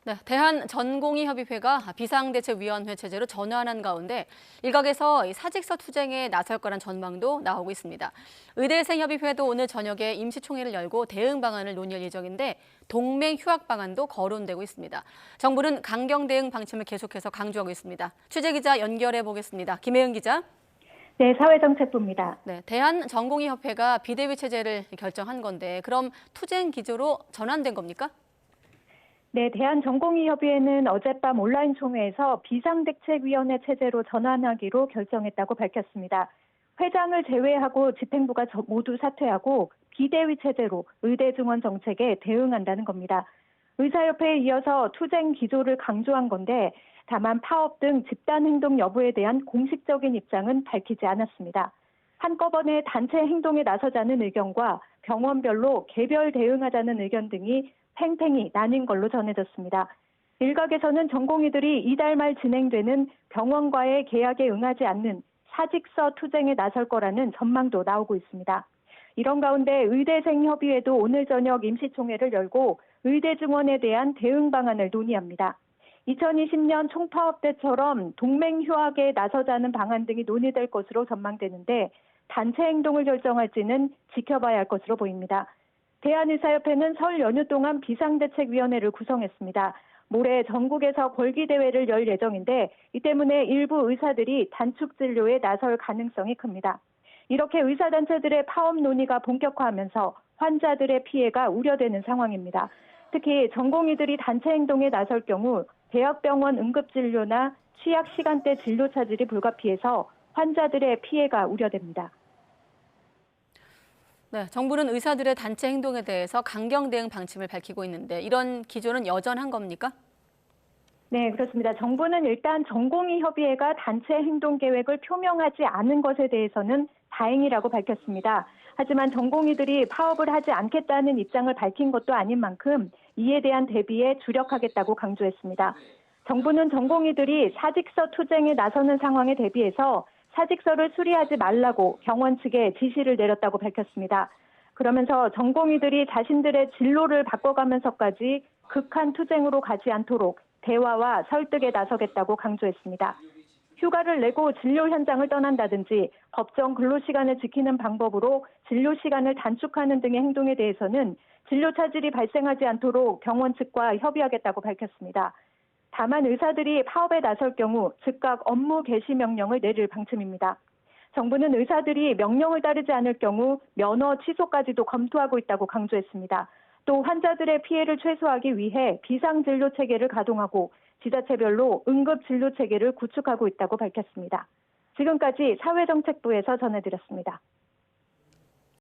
네, 대한전공의협의회가 비상대책위원회 체제로 전환한 가운데 일각에서 이 사직서 투쟁에 나설 거란 전망도 나오고 있습니다. 의대생협의회도 오늘 저녁에 임시총회를 열고 대응 방안을 논의할 예정인데 동맹 휴학 방안도 거론되고 있습니다. 정부는 강경 대응 방침을 계속해서 강조하고 있습니다. 취재기자 연결해 보겠습니다. 김혜은 기자. 네, 사회정책부입니다. 네, 대한전공의협회가 비대위 체제를 결정한 건데 그럼 투쟁 기조로 전환된 겁니까? 네, 대한전공의협의회는 어젯밤 온라인 총회에서 비상대책위원회 체제로 전환하기로 결정했다고 밝혔습니다. 회장을 제외하고 집행부가 모두 사퇴하고 비대위 체제로 의대 증원 정책에 대응한다는 겁니다. 의사협회에 이어서 투쟁 기조를 강조한 건데 다만 파업 등 집단 행동 여부에 대한 공식적인 입장은 밝히지 않았습니다. 한꺼번에 단체 행동에 나서자는 의견과 병원별로 개별 대응하자는 의견 등이 팽팽히 나뉜 걸로 전해졌습니다. 일각에서는 전공의들이 이달 말 진행되는 병원과의 계약에 응하지 않는 사직서 투쟁에 나설 거라는 전망도 나오고 있습니다. 이런 가운데 의대생협의회도 오늘 저녁 임시총회를 열고 의대 증원에 대한 대응 방안을 논의합니다. 2020년 총파업 때처럼 동맹 휴학에 나서자는 방안 등이 논의될 것으로 전망되는데 단체 행동을 결정할지는 지켜봐야 할 것으로 보입니다. 대한의사협회는 설 연휴 동안 비상대책위원회를 구성했습니다. 모레 전국에서 걸기대회를 열 예정인데 이 때문에 일부 의사들이 단축 진료에 나설 가능성이 큽니다. 이렇게 의사단체들의 파업 논의가 본격화하면서 환자들의 피해가 우려되는 상황입니다. 특히 전공의들이 단체 행동에 나설 경우 대학병원 응급진료나 취약 시간대 진료 차질이 불가피해서 환자들의 피해가 우려됩니다. 네, 정부는 의사들의 단체 행동에 대해서 강경 대응 방침을 밝히고 있는데 이런 기조는 여전한 겁니까? 네, 그렇습니다. 정부는 일단 전공의협의회가 단체 행동 계획을 표명하지 않은 것에 대해서는 다행이라고 밝혔습니다. 하지만 전공의들이 파업을 하지 않겠다는 입장을 밝힌 것도 아닌 만큼 이에 대한 대비에 주력하겠다고 강조했습니다. 정부는 전공의들이 사직서 투쟁에 나서는 상황에 대비해서 사직서를 수리하지 말라고 병원 측에 지시를 내렸다고 밝혔습니다. 그러면서 전공의들이 자신들의 진로를 바꿔가면서까지 극한 투쟁으로 가지 않도록 대화와 설득에 나서겠다고 강조했습니다. 휴가를 내고 진료 현장을 떠난다든지 법정 근로시간을 지키는 방법으로 진료 시간을 단축하는 등의 행동에 대해서는 진료 차질이 발생하지 않도록 병원 측과 협의하겠다고 밝혔습니다. 다만 의사들이 파업에 나설 경우 즉각 업무 개시 명령을 내릴 방침입니다. 정부는 의사들이 명령을 따르지 않을 경우 면허 취소까지도 검토하고 있다고 강조했습니다. 또 환자들의 피해를 최소화하기 위해 비상진료 체계를 가동하고 지자체별로 응급진료 체계를 구축하고 있다고 밝혔습니다. 지금까지 사회정책부에서 전해드렸습니다.